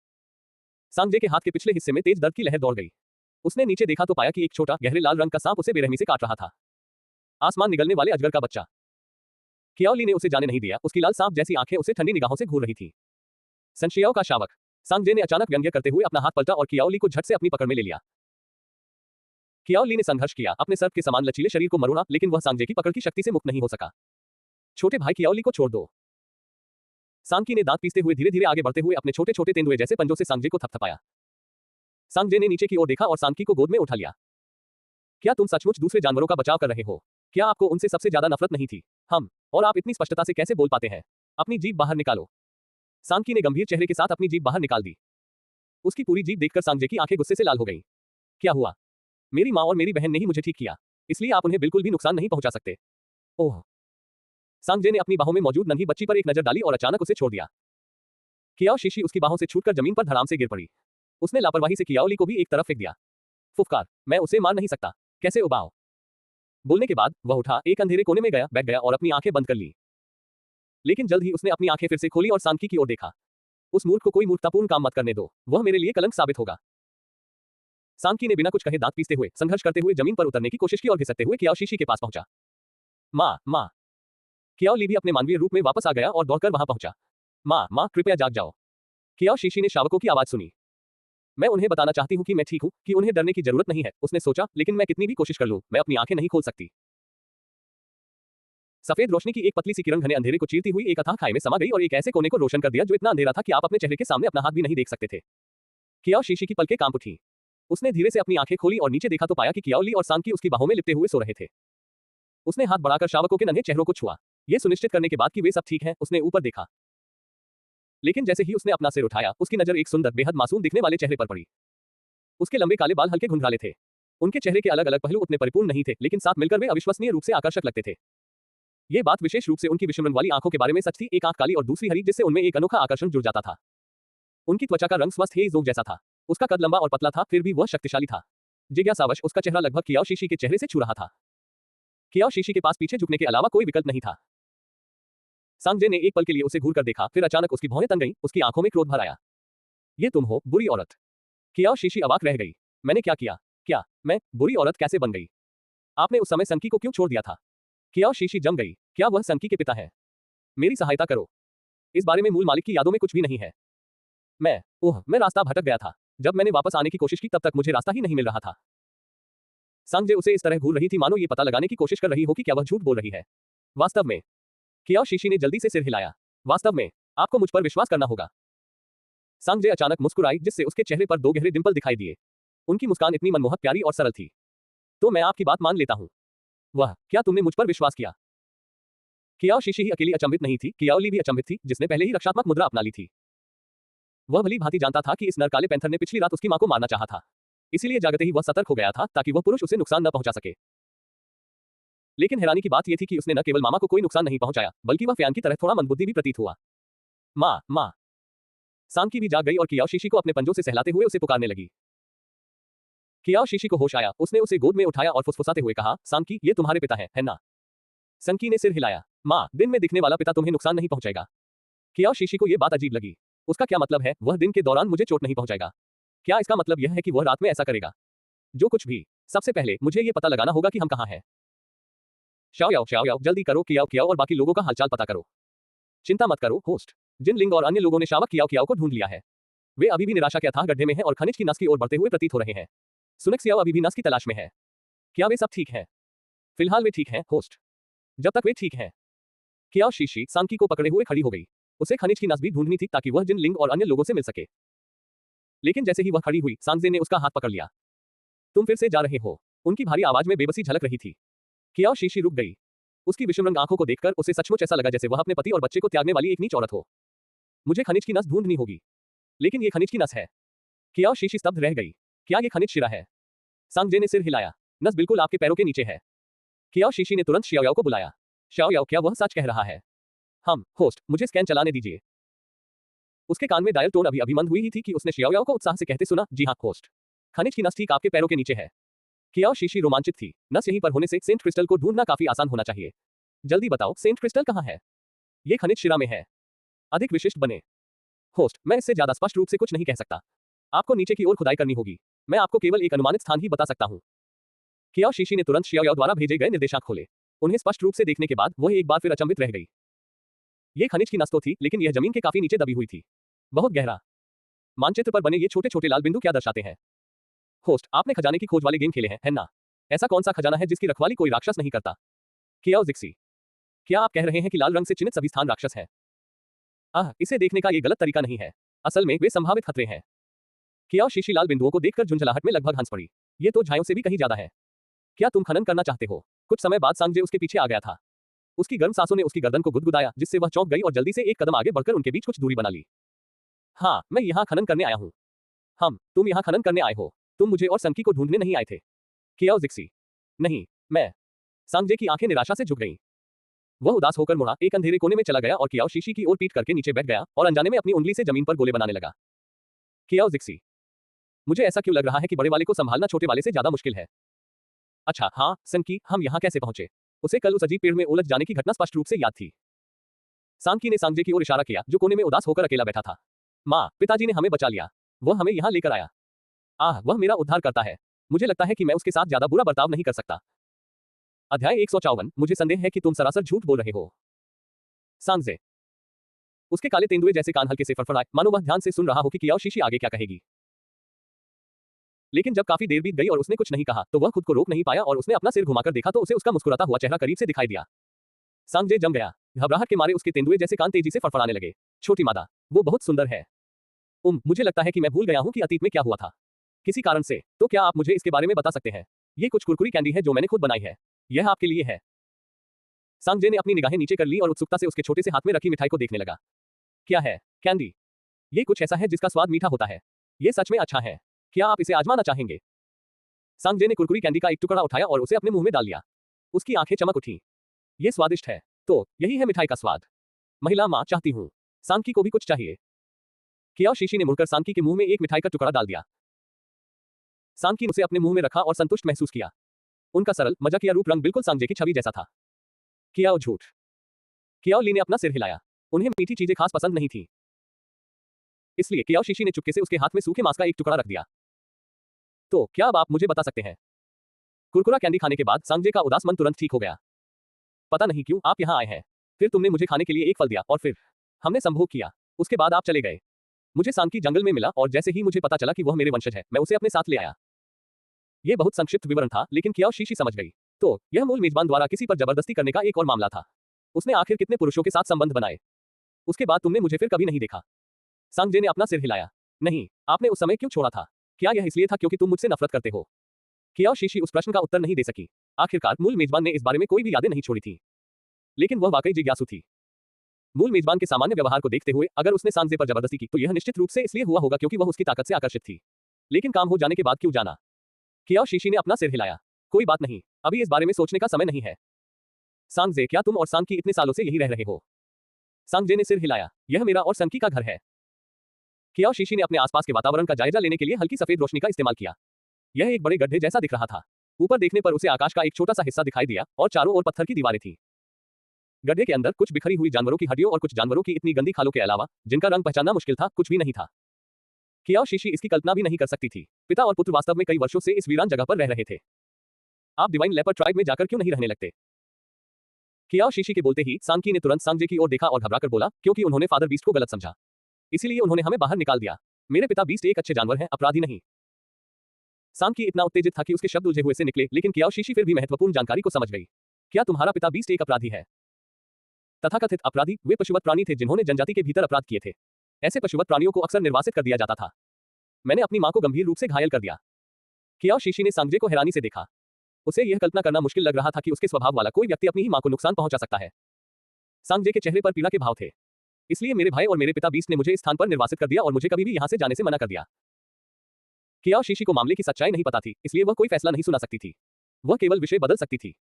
सांगजे के हाथ के पिछले हिस्से में तेज दर्द की लहर दौड़ गई। उसने नीचे देखा तो पाया कि एक छोटा गहरे लाल रंग का सांप उसे बेरहमी से काट रहा था। आसमान निगलने वाले अजगर का बच्चा। कियाओ ली ने उसे जाने नहीं दिया। उसकी लाल सांप जैसी आंखें उसे ठंडी निगाहों से घूर रही थी। संशयाओं का शावक। सांगजे ने अचानक व्यंग्य करते हुए अपना हाथ पलटा और कियाओ ली को झट से अपनी पकड़ में ले लिया। कियाओ ली ने संघर्ष किया, अपने सर्प के समान लचीले शरीर को मरोड़ा, लेकिन वह सांगजे की पकड़ की शक्ति से मुक्त नहीं हो सका। छोटे भाई कियाओ ली को छोड़ दो। सांगकी ने दांत पीसते हुए धीरे धीरे आगे बढ़ते हुए अपने छोटे छोटे तेंदुए जैसे पंजों से सांगजे को थपथपाया। सांगजे ने नीचे की ओर देखा और सांगकी को गोद में उठा लिया। क्या तुम सचमुच दूसरे जानवरों का बचाव कर रहे हो? क्या आपको उनसे सबसे ज्यादा नफरत नहीं थी? हम, और आप इतनी स्पष्टता से कैसे बोल पाते हैं? अपनी जीभ बाहर निकालो। सांगकी ने गंभीर चेहरे के साथ अपनी जीभ बाहर निकाल दी। उसकी पूरी जीभ देखकर सांगजे की आंखें गुस्से से लाल हो गईं। क्या हुआ? मेरी माँ और मेरी बहन ने ही मुझे ठीक किया, इसलिए आप उन्हें बिल्कुल भी नुकसान नहीं पहुंचा सकते। ओह। सांगजे ने अपनी बाहों में मौजूद नन्ही बच्ची पर एक नजर डाली और अचानक उसे छोड़ दिया। कियाओ शीशी उसकी बाहों से छूटकर जमीन पर धड़ाम से गिर पड़ी। उसने लापरवाही से कियाओ ली को भी एक तरफ फेंक दिया। फुफकार, मैं उसे मार नहीं सकता। कैसे उबाओ? बोलने के बाद वह उठा, एक अंधेरे कोने में गया, बैठ गया और अपनी आंखें बंद कर ली। लेकिन जल्द ही उसने अपनी आंखें फिर से खोली और सांगकी की ओर देखा। उस मूर्ख को कोई मूर्खतापूर्ण काम मत करने दो, वह मेरे लिए कलंक साबित होगा। सांगकी ने बिना कुछ कहे दांत पीसते हुए, संघर्ष करते हुए जमीन पर उतरने की कोशिश की और घिसकते हुए कियाओ शीशी के पास पहुंचा। माँ। कियाओ ली भी अपने मानवीय रूप में वापस आ गया और दौड़कर वहां पहुंचा। माँ, कृपया जाग जाओ। कियाओ शीशी ने शावकों की आवाज सुनी। मैं उन्हें बताना चाहती हूँ कि मैं ठीक हूँ, कि उन्हें डरने की जरूरत नहीं है, उसने सोचा, लेकिन मैं कितनी भी कोशिश कर लूं, मैं अपनी आंखें नहीं खोल सकती। सफेद रोशनी की एक पतली सी किरण घने अंधेरे को चीरती हुई एक अथाह खाई में समा गई और एक ऐसे कोने को रोशन कर दिया जो इतना अंधेरा था कि आप अपने चेहरे के सामने अपना हाथ भी नहीं देख सकते थे। कियाओ शीशी की पलकें कांप उठी। उसने धीरे से अपनी आंखें खोली और नीचे देखा तो पाया कि कियाओ ली और सांगकी उसकी बाहों में लिपटे हुए सो रहे थे। उसने हाथ बढ़ाकर शावकों के नन्हे चेहरों को छुआ। ये सुनिश्चित करने के बाद कि वे सब ठीक हैं, उसने ऊपर देखा। लेकिन जैसे ही उसने अपना सिर उठाया, उसकी नजर एक सुंदर, बेहद मासूम दिखने वाले चेहरे पर पड़ी। उसके लंबे काले बाल हल्के घुंघराले थे। उनके चेहरे के अलग अलग पहलू उतने परिपूर्ण नहीं थे, लेकिन साथ मिलकर वे अविश्वसनीय रूप से आकर्षक लगते थे। ये बात विशेष रूप से उनकी विषम रंग वाली आंखों के बारे में सच थी, एक आंख काली और दूसरी हरी, जिससे उनमें एक अनोखा आकर्षण जुड़ जाता था। उनकी त्वचा का रंग स्वस्थ हेज़ोग जैसा था। उसका कद लंबा और पतला था, फिर भी वह शक्तिशाली था। जिज्ञासावश उसका चेहरा लगभग कियाओ शीशी के चेहरे से छू रहा था। कियाओ शीशी के पास पीछे झुकने के अलावा कोई विकल्प नहीं था। सांगजे ने एक पल के लिए उसे घूरकर देखा, फिर अचानक उसकी भौहें तन गईं, उसकी आंखों में क्रोध भर आया। ये तुम हो, बुरी औरत। कियाओ शीशी अवाक रह गई। मैंने क्या किया? क्या मैं बुरी औरत कैसे बन गई? आपने उस समय संकी को क्यों छोड़ दिया था? कियाओ शीशी जम गई। क्या वह संकी के पिता है? मेरी सहायता करो। इस बारे में मूल मालिक की यादों में कुछ भी नहीं है। मैं रास्ता भटक गया था। जब मैंने वापस आने की कोशिश की तब तक मुझे रास्ता ही नहीं मिल रहा था। सांगजे उसे इस तरह घूर रही थी मानो ये पता लगाने की कोशिश कर रही हो कि क्या वह झूठ बोल रही है। वास्तव में। कियाओ शीशी ने जल्दी से सिर हिलाया। वास्तव में, आपको मुझ पर विश्वास करना होगा। सांगजे अचानक मुस्कुराई, जिससे उसके चेहरे पर दो गहरे डिंपल दिखाई दिए। उनकी मुस्कान इतनी मनमोहक, प्यारी और सरल थी। तो मैं आपकी बात मान लेता हूँ। वह, क्या तुमने मुझ पर विश्वास किया? कियाओ शीशी ही अकेली अचंभित नहीं थी, कियाओ ली भी अचंभित थी, जिसने पहले ही रक्षात्मक मुद्रा अपना ली थी। वह भली भांति जानता था कि इस नर काले पैंथर ने पिछली रात उसकी मां को मारना चाहा था। इसीलिए जागते ही वह सतर्क हो गया था, ताकि वह पुरुष उसे नुकसान न पहुंचा सके। लेकिन हैरानी की बात यह थी कि उसने न केवल मामा को कोई नुकसान नहीं पहुंचाया, बल्कि वह फयान की तरह थोड़ा मंदबुद्धि भी प्रतीत हुआ। माँ। सांगकी भी जाग गई और कियाओ शीशी को अपने पंजों से सहलाते हुए उसे पुकारने लगी। कियाओ शीशी को होश आया, उसने उसे गोद में उठाया और फुसफुसाते हुए कहा, सांगकी, ये तुम्हारे पिता है ना? संकी ने सिर हिलाया। माँ, दिन में दिखने वाला पिता तुम्हें नुकसान नहीं पहुंचाएगा। कियाओ शीशी को यह बात अजीब लगी। उसका क्या मतलब है, वह दिन के दौरान मुझे चोट नहीं पहुंचाएगा? क्या इसका मतलब यह है कि वह रात में ऐसा करेगा? जो कुछ भी, सबसे पहले मुझे ये पता लगाना होगा कि हम कहाँ हैं। शाओयाओ, जल्दी करो, कियाओ और बाकी लोगों का हालचाल पता करो। चिंता मत करो, होस्ट। जिन लिंग और अन्य लोगों ने शावक कियाओ को ढूंढ लिया है। वे अभी भी निराशा के अथाह गड्ढे में हैं और खनिज की नस की ओर बढ़ते हुए प्रतीत हो रहे हैं। सुनेक्सियाओ अभी भी नस की तलाश में है। क्या वे सब ठीक हैं? फिलहाल वे ठीक हैं, होस्ट। जब तक वे ठीक हैं। कियाओ शीशी सांकी को पकड़े हुए खड़ी हो गई। उसे खनिज की नस भी ढूंढनी थी ताकि वह जिन लिंग और अन्य लोगों से मिल सके। लेकिन जैसे ही वह खड़ी हुई, सांगजे ने उसका हाथ पकड़ लिया। तुम फिर से जा रहे हो? उनकी भारी आवाज में बेबसी झलक रही थी। कियाओ शीशी रुक गई। उसकी विषम रंग आंखों को देखकर उसे सचमुच ऐसा लगा जैसे वह अपने पति और बच्चे को त्यागने वाली एक नीच औरत हो। मुझे खनिज की नस ढूंढनी होगी। लेकिन ये खनिज की नस है। कियाओ शीशी स्तब्ध रह गई। क्या ये खनिज शिरा है? सांगजे ने सिर हिलाया। नस बिल्कुल आपके पैरों के नीचे है। कियाओ शीशी ने तुरंत शाओयाओ को बुलाया। शाओयाओ, क्या वह सच कह रहा है? हम, होस्ट, मुझे स्कैन चलाने दीजिए। उसके कान में डायल टोन अभी अभी मंद हुई ही थी कि उसने शाओयाओ को उत्साह से कहते सुना, जी हाँ होस्ट। खनिज की नस ठीक आपके पैरों के नीचे है। कियाओ शीशी रोमांचित थी। नस यहीं पर होने से सेंट क्रिस्टल को ढूंढना काफी आसान होना चाहिए। जल्दी बताओ, सेंट क्रिस्टल कहाँ है? ये खनिज शिरा में है। अधिक विशिष्ट बने। होस्ट, मैं इससे ज्यादा स्पष्ट रूप से कुछ नहीं कह सकता। आपको नीचे की ओर खुदाई करनी होगी। मैं आपको केवल एक अनुमानित स्थान ही बता सकता हूँ। कियाओ शीशी ने तुरंत शाओयाओ द्वारा भेजे गए निर्देशांक खोले। उन्हें स्पष्ट रूप से देखने के बाद वह एक बार फिर अचंभित रह गई। ये खनिज की नस तो थी, लेकिन यह जमीन के काफी नीचे दबी हुई थी। बहुत गहरा। मानचित्र पर बने ये छोटे छोटे लाल बिंदु क्या दर्शाते हैं? होस्ट, आपने खजाने की खोज वाले गेम खेले हैं, है ना? ऐसा कौन सा खजाना है जिसकी रखवाली कोई राक्षस नहीं करता? कियाओ जिक्सी, क्या आप कह रहे हैं कि लाल रंग से चिन्हित सभी स्थान राक्षस हैं? इसे देखने का ये गलत तरीका नहीं है। असल में वे संभावित खतरे हैं। कियाओ शीशी लाल बिंदुओं को देखकर झुंझलाहट में लगभग हंस पड़ी। ये तो झायों से भी कहीं ज्यादा है। क्या तुम खनन करना चाहते हो? कुछ समय बाद सांगजे उसके पीछे आ गया था। उसकी गर्म सांसों ने उसकी गर्दन को गुदगुदाया, जिससे वह चौंक गई और जल्दी से एक कदम आगे बढ़कर उनके बीच कुछ दूरी बना ली। हाँ, मैं यहाँ खनन करने आया हूँ। तुम यहाँ खनन करने आए हो। तुम मुझे और संकी को ढूंढने नहीं आए थे। कियाओ जिक्सी, नहीं, मैं। सांगजे की आंखें निराशा से झुक गईं। वह उदास होकर मुड़ा, एक अंधेरे कोने में चला गया और कियाओ शीशी की ओर पीट करके नीचे बैठ गया और अनजाने में अपनी उंगली से जमीन पर गोले बनाने लगा। कियाओ जिक्सी, मुझे ऐसा क्यों लग रहा है कि बड़े वाले को संभालना छोटे वाले से ज्यादा मुश्किल है? अच्छा, हाँ, संकी, हम यहाँ कैसे पहुंचे? उसे कल उस अजीब पेड़ में उलझ जाने की घटना स्पष्ट रूप से याद थी। सांकी ने सांगजे की ओर इशारा किया, जो कोने में उदास होकर अकेला बैठा था। माँ, पिताजी ने हमें बचा लिया। वह हमें यहाँ लेकर आया। वह मेरा उद्धार करता है। मुझे लगता है कि मैं उसके साथ ज्यादा बुरा बर्ताव नहीं कर सकता। अध्याय 154, मुझे संदेह है कि तुम सरासर झूठ बोल रहे हो। सांगजे, उसके काले तेंदुए जैसे कान हल्के से फड़फड़ाए, मानो वह ध्यान से सुन रहा हो कि कियाओ शीशी आगे क्या कहेगी। लेकिन जब काफी देर बीत गई और उसने कुछ नहीं कहा, तो वह खुद को रोक नहीं पाया और उसने अपना सिर घुमाकर देखा तो उसे उसका मुस्कुराता हुआ चेहरा करीब से दिखाई दिया। सांगजे जम गया। घबराहट के मारे उसके तेंदुए जैसे कान तेजी से फड़फड़ाने लगे। छोटी मादा, वो बहुत सुंदर है। मुझे लगता है कि मैं भूल गया हूँ कि अतीत में क्या हुआ था। किसी कारण से, तो क्या आप मुझे इसके बारे में बता सकते हैं? ये कुछ कुरकुरी कैंडी है जो मैंने खुद बनाई है। यह आपके लिए है। सांगजे ने अपनी निगाहें नीचे कर ली और उत्सुकता से उसके छोटे से हाथ में रखी मिठाई को देखने लगा। क्या है? कैंडी। ये कुछ ऐसा है जिसका स्वाद मीठा होता है। ये सच में अच्छा है। क्या आप इसे आजमाना चाहेंगे? सांगजे ने कुरकुरी कैंडी का एक टुकड़ा उठाया और उसे अपने मुंह में डाल लिया। उसकी आंखें चमक उठी। ये स्वादिष्ट है। तो यही है मिठाई का स्वाद। महिला मां, चाहती हूँ। सांकी को भी कुछ चाहिए। कियाओ शीशी ने मुड़कर सांकी के मुंह में एक मिठाई का टुकड़ा डाल दिया। सांकी ने उसे अपने मुंह में रखा और संतुष्ट महसूस किया। उनका सरल, मजाकिया रूप रंग बिल्कुल सांगजे की छवि जैसा था। कियाओ झूठ। कियाओ ली ने अपना सिर हिलाया। उन्हें मीठी चीजें खास पसंद नहीं थी। इसलिए कियाओ शीशी ने चुपके से उसके हाथ में सूखे मांस का एक टुकड़ा रख दिया। तो क्या अब आप मुझे बता सकते हैं? कुरकुरा कैंडी खाने के बाद सांगजे का उदास मन तुरंत ठीक हो गया। पता नहीं क्यों आप यहाँ आए हैं। फिर तुमने मुझे खाने के लिए एक फल दिया और फिर हमने संभोग किया। उसके बाद आप चले गए। मुझे सांकी जंगल में मिला और जैसे ही मुझे पता चला कि वह मेरे वंशज है, मैं उसे अपने साथ ले आया। यह बहुत संक्षिप्त विवरण था, लेकिन कियाओ शीशी समझ गई। तो यह मूल मेजबान द्वारा किसी पर जबरदस्ती करने का एक और मामला था। उसने आखिर कितने पुरुषों के साथ संबंध बनाए? उसके बाद तुमने मुझे फिर कभी नहीं देखा। सांगजे ने अपना सिर हिलाया। नहीं, आपने उस समय क्यों छोड़ा था? क्या यह इसलिए था क्योंकि तुम मुझसे नफरत करते हो? कियाओ शीशी उस प्रश्न का उत्तर नहीं दे सकी। आखिरकार मूल मेजबान ने इस बारे में कोई भी यादें नहीं छोड़ी थी। लेकिन वह वाकई जिज्ञासु थी। मूल मेजबान के सामान्य व्यवहार को देखते हुए अगर उसने सांगजे पर जबरदस्ती की तो यह निश्चित रूप से इसलिए हुआ होगा क्योंकि वह उसकी ताकत से आकर्षित थी। लेकिन काम हो जाने के बाद क्यों जाना? कियाओ शीशी ने अपना सिर हिलाया। कोई बात नहीं, अभी इस बारे में सोचने का समय नहीं है। सांगजे, क्या तुम और सांकी इतने सालों से यही रह रहे हो? सांगजे ने सिर हिलाया। यह मेरा और संकी का घर है। कियाओ शीशी ने अपने आसपास के वातावरण का जायजा लेने के लिए हल्की सफेद रोशनी का इस्तेमाल किया। यह एक बड़े गड्ढे जैसा दिख रहा था। ऊपर देखने पर उसे आकाश का एक छोटा सा हिस्सा दिखाई दिया और चारों ओर पत्थर की दीवारें थी। गड्ढे के अंदर कुछ बिखरी हुई जानवरों की हड्डियों और कुछ जानवरों की इतनी गंदी खालों के अलावा, जिनका रंग पहचानना मुश्किल था, कुछ भी नहीं था। कियाओ शीशी इसकी कल्पना भी नहीं कर सकती थी। पिता और पुत्र वास्तव में कई वर्षों से इस वीरान जगह पर रह रहे थे। आप डिवाइन लेपर्ड ट्राइब में जाकर क्यों नहीं रहने लगते? कियाओ शीशी के बोलते ही सांकी ने तुरंत सांगजे की ओर देखा और घबराकर बोला, क्योंकि उन्होंने फादर बीस्ट को गलत समझा। इसीलिए उन्होंने हमें बाहर निकाल दिया। मेरे पिता बीस्ट एक अच्छे जानवर हैं, अपराधी नहीं। सांकी इतना उत्तेजित था कि उसके शब्द उलझे हुए से निकले, लेकिन कियाओ शीशी फिर भी महत्वपूर्ण जानकारी को समझ गई। क्या तुम्हारा पिता बीस्ट एक अपराधी है? तथाकथित अपराधी वे पशुवत प्राणी थे जिन्होंने जनजाति के भीतर अपराध किए थे। ऐसे पशुवत प्राणियों को अक्सर निर्वासित कर दिया जाता था। मैंने अपनी मां को गंभीर रूप से घायल कर दिया। कियाओ शीशी ने सांगजे को हैरानी से देखा। उसे यह कल्पना करना मुश्किल लग रहा था कि उसके स्वभाव वाला कोई व्यक्ति अपनी ही मां को नुकसान पहुंचा सकता है। सांगजे के चेहरे पर पीड़ा के भाव थे। इसलिए मेरे भाई और मेरे पिता बीस्ट ने मुझे इस स्थान पर निर्वासित कर दिया और मुझे कभी भी यहां से जाने से मना कर दिया। कियाओ शीशी को मामले की सच्चाई नहीं पता थी, इसलिए वह कोई फैसला नहीं सुना सकती थी। वह केवल विषय बदल सकती थी।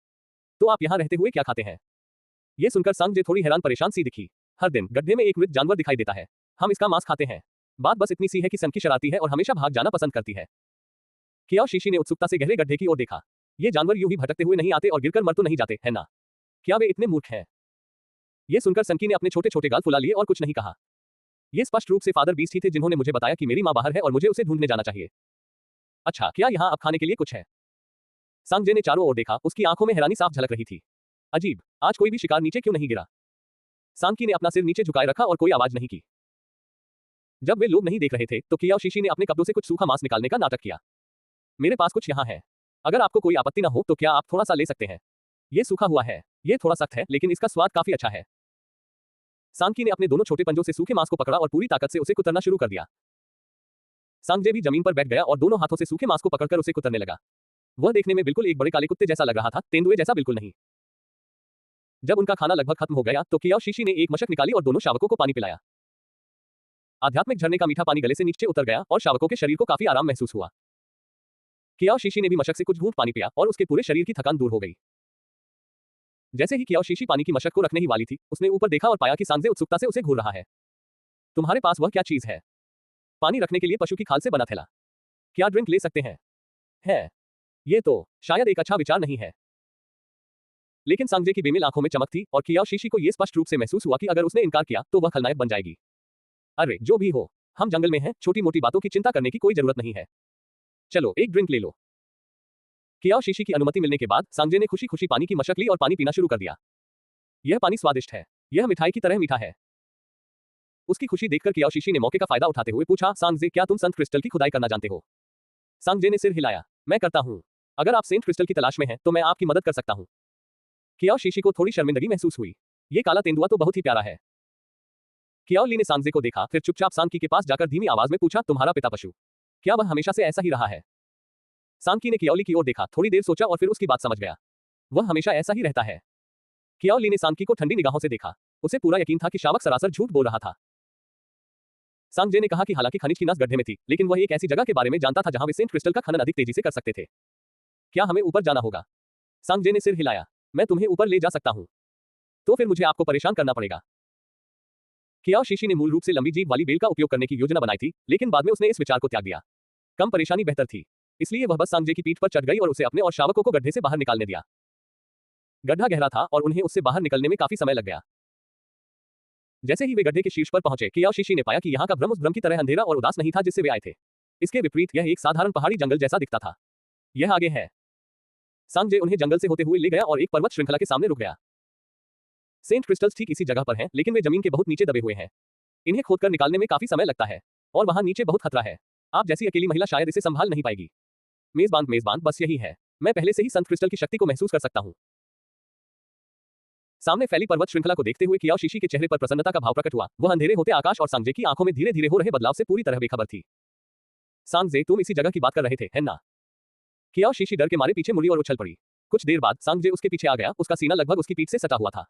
तो आप यहां रहते हुए क्या खाते हैं? यह सुनकर सांगजे थोड़ी हैरान परेशान सी दिखी। हर दिन गड्ढे में एक मृत जानवर दिखाई देता है। हम इसका मांस खाते हैं। बात बस इतनी सी है कि संकी शरारती है और हमेशा भाग जाना पसंद करती है। कियाओ शीशी ने उत्सुकता से गहरे गड्ढे की ओर देखा। ये जानवर यूं ही भटकते हुए नहीं आते और गिरकर मर तो नहीं जाते, है ना? क्या वे इतने मूर्ख हैं? यह सुनकर संकी ने अपने छोटे छोटे गाल फुला लिए और कुछ नहीं कहा। ये स्पष्ट रूप से फादर बीस्ट ही थे जिन्होंने मुझे बताया कि मेरी मां बाहर है और मुझे उसे ढूंढने जाना चाहिए। अच्छा, क्या यहाँ अब खाने के लिए कुछ है? सांगजे ने चारों ओर देखा, उसकी आंखों में हैरानी साफ झलक रही थी। अजीब, आज कोई भी शिकार नीचे क्यों नहीं गिरा? सांकी ने अपना सिर नीचे झुकाए रखा और कोई आवाज नहीं की। जब वे लोग नहीं देख रहे थे तो कियाओ शीशी ने अपने कपड़ों से कुछ सूखा मांस निकालने का नाटक किया। मेरे पास कुछ यहाँ है। अगर आपको कोई आपत्ति न हो तो क्या आप थोड़ा सा ले सकते हैं? ये सूखा हुआ है। ये थोड़ा सख्त है लेकिन इसका स्वाद काफी अच्छा है। सांकी ने अपने दोनों छोटे पंजों से सूखे मांस को पकड़ा और पूरी ताकत से उसे कुतरना शुरू कर दिया। सांगजे भी जमीन पर बैठ गया और दोनों हाथों से सूखे मांस को पकड़कर उसे कुतरने लगा। वह देखने में बिल्कुल एक बड़े काले कुत्ते जैसा लग रहा था, तेंदुए जैसा बिल्कुल नहीं। जब उनका खाना लगभग खत्म हो गया तो कियाओ शीशी ने एक मशक निकाली और दोनों शावकों को पानी पिलाया। आध्यात्मिक झरने का मीठा पानी गले से नीचे उतर गया और शावकों के शरीर को काफी आराम महसूस हुआ। कियाओ शीशी ने भी मशक से कुछ घूंट पानी पिया और उसके पूरे शरीर की थकान दूर हो गई। जैसे ही कियाओ शीशी पानी की मशक को रखने ही वाली थी, उसने ऊपर देखा और पाया कि सांगजे उत्सुकता से उसे घूर रहा है। तुम्हारे पास वह क्या चीज है? पानी रखने के लिए पशु की खाल से बना थैला। क्या ड्रिंक ले सकते हैं? है। ये तो शायद एक अच्छा विचार नहीं है। लेकिन सांगजे की बेमिल आंखों में चमक थी और कियाओ शीशी को यह स्पष्ट रूप से महसूस हुआ कि अगर उसने इनकार किया तो वह खलनायक बन जाएगी। अरे जो भी हो, हम जंगल में हैं, छोटी मोटी बातों की चिंता करने की कोई जरूरत नहीं है। चलो एक ड्रिंक ले लो। कियाओ शीशी की अनुमति मिलने के बाद सांगजे ने खुशी खुशी पानी की मशक ली और पानी पीना शुरू कर दिया। यह पानी स्वादिष्ट है। यह मिठाई की तरह मीठा है। उसकी खुशी देखकर कियाओ शीशी ने मौके का फायदा उठाते हुए पूछा, सांगजे क्या तुम संत क्रिस्टल की खुदाई करना जानते हो? सांगजे ने सिर हिलाया। मैं करता हूँ। अगर आप सेंट क्रिस्टल की तलाश में हैं तो मैं आपकी मदद कर सकता हूँ। कियाओ शीशी को थोड़ी शर्मिंदगी महसूस हुई। ये काला तेंदुआ तो बहुत ही प्यारा है। कियाओ ली ने सांगजे को देखा, फिर चुपचाप सांकी के पास जाकर धीमी आवाज में पूछा, तुम्हारा पिता पशु, क्या वह हमेशा से ऐसा ही रहा है? सांकी ने कियाओ ली की ओर देखा, थोड़ी देर सोचा और फिर उसकी बात समझ गया। वह हमेशा ऐसा ही रहता है। कियाओ ली ने सांकी को ठंडी निगाहों से देखा। उसे पूरा यकीन था कि शावक सरासर झूठ बोल रहा था। सांगजे ने कहा कि हालांकि खनिज की नस गड्ढे में थी, लेकिन वह एक ऐसी जगह के बारे में जानता था जहां वे सेंट क्रिस्टल का खनन अधिक तेजी से कर सकते थे। क्या हमें ऊपर जाना होगा? सांगजे ने सिर हिलाया। मैं तुम्हें ऊपर ले जा सकता हूं। तो फिर मुझे आपको परेशान करना पड़ेगा। कियाओ शीशी ने मूल रूप से लंबी जीभ वाली बेल का उपयोग करने की योजना बनाई थी, लेकिन बाद में उसने इस विचार को त्याग दिया। कम परेशानी बेहतर थी। इसलिए वह बस सांगजे की पीठ पर चढ़ गई और उसे अपने और शावकों को गड्ढे से बाहर निकालने दिया। गड्ढा गहरा था और उन्हें उससे बाहर निकलने में काफी समय लग गया। जैसे ही वे गड्ढे के शीर्ष पर पहुंचे, कियाओ शीशी ने पाया कि यहाँ का भ्रम उस भ्रम की तरह अंधेरा और उदास नहीं था जिससे वे आए थे। इसके विपरीत यह एक साधारण पहाड़ी जंगल जैसा दिखता था। यह आगे है। सांगजे उन्हें जंगल से होते हुए ले गया और एक पर्वत श्रृंखला के सामने रुक गया। सेंट क्रिस्टल्स ठीक इसी जगह पर हैं, लेकिन वे जमीन के बहुत नीचे दबे हुए हैं। इन्हें खोदकर निकालने में काफी समय लगता है और वहां नीचे बहुत खतरा है। आप जैसी अकेली महिला शायद इसे संभाल नहीं पाएगी। मेजबान बस यही है। मैं पहले से ही संत क्रिस्टल की शक्ति को महसूस कर सकता हूं। सामने फैली पर्वत श्रृंखला को देखते हुए कियाओ शीशी के चेहरे पर प्रसन्नता का भाव प्रकट हुआ। वह अंधेरे होते आकाश और सांगजे की आंखों में धीरे धीरे हो रहे बदलाव से पूरी तरह बेखबर थी। सांगजे, तुम इसी जगह की बात कर रहे थे, है ना? कियाओ शीशी डर के मारे पीछे मुड़ी और उछल पड़ी। कुछ देर बाद सांगजे उसके पीछे आ गया। उसका सीना लगभग उसकी पीठ से सटा हुआ था।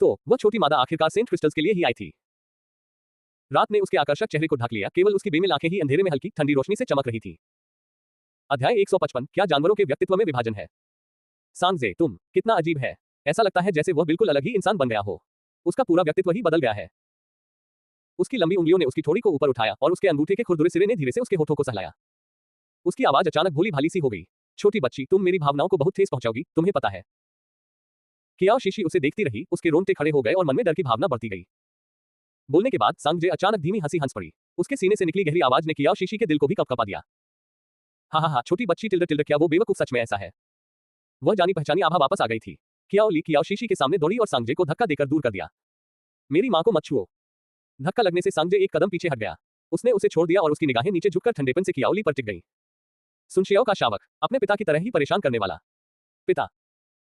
तो वह छोटी मादा आखिरकार सेंट क्रिस्टल्स के लिए ही आई थी। रात ने उसके आकर्षक चेहरे को ढक लिया, केवल उसकी बेमिल आंखें ही अंधेरे में हल्की ठंडी रोशनी से चमक रही थी। अध्याय 155, क्या जानवरों के व्यक्तित्व में विभाजन है? सांगजे, तुम कितना अजीब है। ऐसा लगता है जैसे वह बिल्कुल अलग ही इंसान बन गया हो। उसका पूरा व्यक्तित्व ही बदल गया है। उसकी लंबी उंगलियों ने उसकी ठोड़ी को ऊपर उठाया और उसके अंगूठे के खुरदुरे सिरे ने धीरे से उसके होठों को सहलाया। उसकी आवाज अचानक भोली भाली सी हो गई। छोटी बच्ची, तुम मेरी भावनाओं को बहुत ठेस पहुंचाओगी, तुम्हें पता है। कियाओ शीशी उसे देखती रही। उसके रोंगटे खड़े हो गए और मन में डर की भावना बढ़ती गई। बोलने के बाद सांगजे अचानक धीमी हंसी हंस पड़ी। उसके सीने से निकली गहरी आवाज ने कियाओ शीशी के दिल को भी कपकपा दिया। हा, छोटी बच्ची, टिल्डर क्या वो बेवकूफ सच में ऐसा है? वह जानी पहचानी आभा वापस आ गई थी। कियाओ शीशी के सामने दौड़ी और सांगजे को धक्का देकर दूर कर दिया। मेरी मां को मत छुओ। धक्का लगने से सांगजे एक कदम पीछे हट गया। उसने उसे छोड़ दिया और उसकी निगाहें नीचे झुककर ठंडेपन से कियाओ ली पर टिक गई। सुनशियाओ का शावक, अपने पिता की तरह ही परेशान करने वाला। पिता,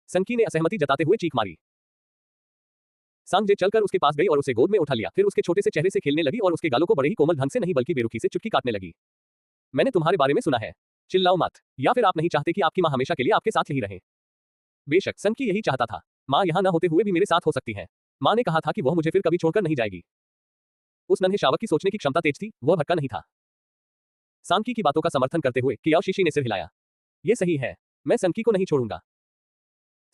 संकी ने असहमति जताते हुए चीख मारी। सांगजे चलकर उसके पास गई और उसे गोद में उठा लिया। फिर उसके छोटे से चेहरे से खेलने लगी और उसके गालों को बड़े ही कोमल ढंग से नहीं बल्कि बेरुखी से चुटकी काटने लगी। मैंने तुम्हारे बारे में सुना है। चिल्लाओ मत। या फिर आप नहीं चाहते कि आपकी मां हमेशा के लिए आपके साथ यही रहे? बेशक संकी यही चाहता था। मां यहां न होते हुए भी मेरे साथ हो सकती है। मां ने कहा था कि वह मुझे फिर कभी छोड़कर नहीं जाएगी। उस नन्हे शावक की सोचने की क्षमता तेज थी, वह भटका नहीं था। सांकी की बातों का समर्थन करते हुए कियाओ शीशी ने सिर हिलाया। यह सही है, मैं संकी को नहीं छोड़ूंगा।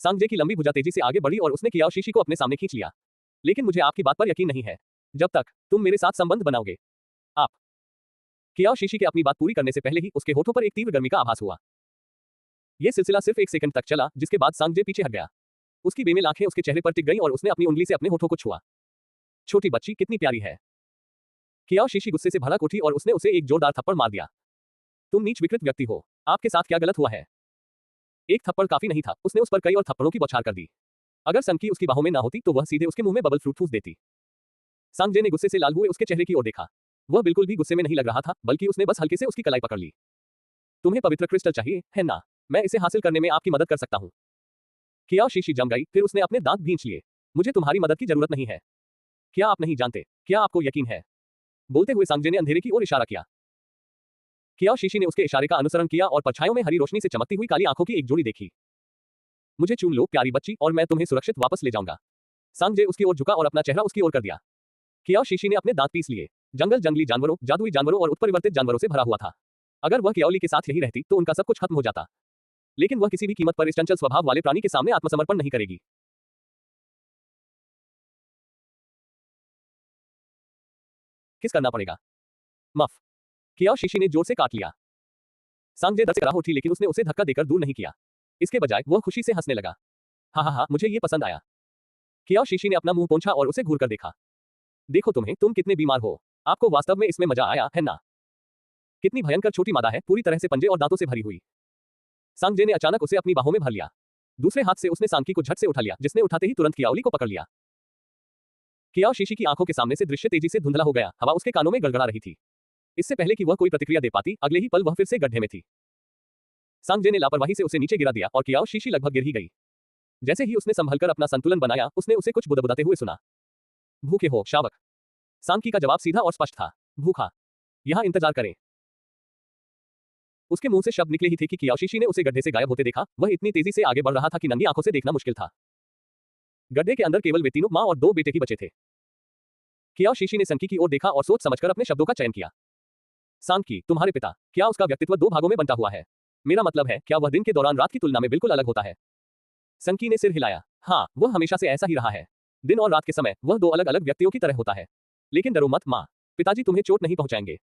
सांगजे की लंबी भुजा तेजी से आगे बढ़ी और उसने कियाओ शीशी को अपने सामने खींच लिया। लेकिन मुझे आपकी बात पर यकीन नहीं है। जब तक तुम मेरे साथ संबंध बनाओगे। आप। कियाओ शीशी के अपनी बात पूरी करने से पहले ही उसके होठों पर एक तीव्र गर्मी का आभास हुआ। यह सिलसिला सिर्फ 1 सेकंड तक चला, जिसके बाद सांगजे पीछे हट गया। उसकी बेमिल आंखें उसके चेहरे पर टिक गईं और उसने अपनी उंगली से अपने होठों को छुआ। छोटी बच्ची, कितनी प्यारी है। कियाओ शीशी गुस्से से भड़क उठी और उसने उसे एक जोरदार थप्पड़ मार दिया। तुम नीच विकृत व्यक्ति हो। आपके साथ क्या गलत हुआ है? एक थप्पड़ काफी नहीं था, उसने उस पर कई और थप्पड़ों की बौछार कर दी। अगर संकी उसकी बाहों में ना होती तो वह सीधे उसके मुंह में बबल फ्रूट ठूस देती। सांगजे ने गुस्से से लाल हुए उसके चेहरे की ओर देखा। वह बिल्कुल भी गुस्से में नहीं लग रहा था, बल्कि उसने बस हल्के से उसकी कलाई पकड़ ली। तुम्हें पवित्र क्रिस्टल चाहिए, है ना? मैं इसे हासिल करने में आपकी मदद कर सकता हूँ। कियाओ शीशी जम गई, फिर उसने अपने दांत भींच लिए। मुझे तुम्हारी मदद की जरूरत नहीं है। क्या आप नहीं जानते? क्या आपको यकीन है? बोलते हुए सांगजे ने अंधेरे की ओर इशारा किया। कियाओ शीशी ने उसके इशारे का अनुसरण किया और परछाइयों में हरी रोशनी से चमकती हुई काली आंखों की एक जोड़ी देखी। मुझे चूम लो प्यारी बच्ची और मैं तुम्हें सुरक्षित वापस ले जाऊंगा। सांगजे उसकी ओर झुका और अपना चेहरा उसकी ओर कर दिया। कियाओ शीशी ने अपने दांत पीस लिए। जंगल जंगली जानवरों, जादुई जानवरों और उत्परिवर्तित जानवरों से भरा हुआ था। अगर वह कियाओली के साथ यही रहती तो उनका सब कुछ खत्म हो जाता। लेकिन वह किसी भी कीमत पर इस चंचल स्वभाव वाले प्राणी के सामने आत्मसमर्पण नहीं करेगी। किस करना पड़ेगा? मफ। कियाओ शीशी ने जोर से काट लिया। सांगजे डर से कराह उठी, लेकिन उसने उसे धक्का देकर दूर नहीं किया। इसके बजाय वह खुशी से हंसने लगा। हा, मुझे ये पसंद आया। कियाओ शीशी ने अपना मुंह पोंछा और उसे घूरकर देखा। देखो तुम कितने बीमार हो। आपको वास्तव में इसमें मजा आया, है ना? कितनी भयंकर छोटी मादा है, पूरी तरह से पंजे और दांतों से भरी हुई। सांगजे ने अचानक उसे अपनी बाहों में भर लिया। दूसरे हाथ से उसने सांकी को झट से उठा लिया, जिसने उठाते ही तुरंत कियाओली को पकड़ लिया। कियाओ शीशी की आंखों के सामने से दृश्य तेजी से धुंधला हो गया, हवा उसके कानों में गड़गड़ा रही थी। इससे पहले कि वह कोई प्रतिक्रिया दे पाती, अगले ही पल वह फिर से गड्ढे में थी। सांगजे ने लापरवाही से उसे नीचे गिरा दिया और कियाओ शीशी लगभग गिर ही गई। जैसे ही उसने संभलकर अपना संतुलन बनाया, उसने उसे कुछ बुदबुदाते हुए सुना। भूखे हो, शावक? सांकी का जवाब सीधा और स्पष्ट था। भूखा। यहां इंतजार करें। उसके मुंह से शब्द निकले ही थे कि कियाओ शीशी ने उसे गड्ढे से गायब होते देखा। वह इतनी तेजी से आगे बढ़ रहा था कि नंगी आंखों से देखना मुश्किल था। गड्ढे के अंदर केवल वे तीनों, मां और दो बेटे ही बचे थे। कियाओ शीशी ने संकी की ओर देखा और सोच समझकर अपने शब्दों का चयन किया। सांकी, तुम्हारे पिता, क्या उसका व्यक्तित्व दो भागों में बंटा हुआ है? मेरा मतलब है, क्या वह दिन के दौरान रात की तुलना में बिल्कुल अलग होता है? संकी ने सिर हिलाया। हाँ, वह हमेशा से ऐसा ही रहा है। दिन और रात के समय वह दो अलग अलग व्यक्तियों की तरह होता है। लेकिन डरो मत माँ, पिताजी तुम्हें चोट नहीं पहुंचाएंगे।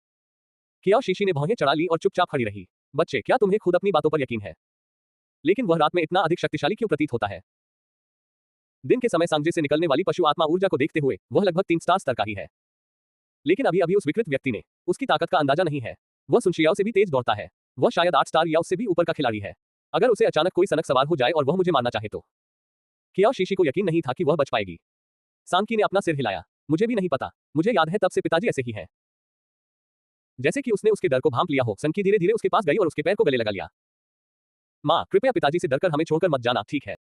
कियाओ शीशी ने भौहें चढ़ा ली और चुपचाप खड़ी रही। बच्चे, क्या तुम्हें खुद अपनी बातों पर यकीन है? लेकिन वह रात में इतना अधिक शक्तिशाली क्यों प्रतीत होता है? दिन के समय सांगजे से निकलने वाली पशु आत्मा ऊर्जा को देखते हुए वह लगभग 3 स्टार स्तर का ही है। लेकिन अभी अभी उस विकृत व्यक्ति ने उसकी ताकत का अंदाजा नहीं है। वह सुनशियाओ से भी तेज दौड़ता है। वह शायद 8 स्टार या उससे भी ऊपर का खिलाड़ी है। अगर उसे अचानक कोई सनक सवार हो जाए और वह मुझे मारना चाहे तो? कियाओ शीशी को यकीन नहीं था कि वह बच पाएगी। सांकी ने अपना सिर हिलाया। मुझे भी नहीं पता। मुझे याद है तब से पिताजी ऐसे ही हैं। जैसे कि उसने उसके डर को भांप लिया हो। संकी धीरे धीरे उसके पास गई और उसके पैर को गले लगा लिया। माँ, कृपया पिताजी से डरकर हमें छोड़कर मत जाना, ठीक है?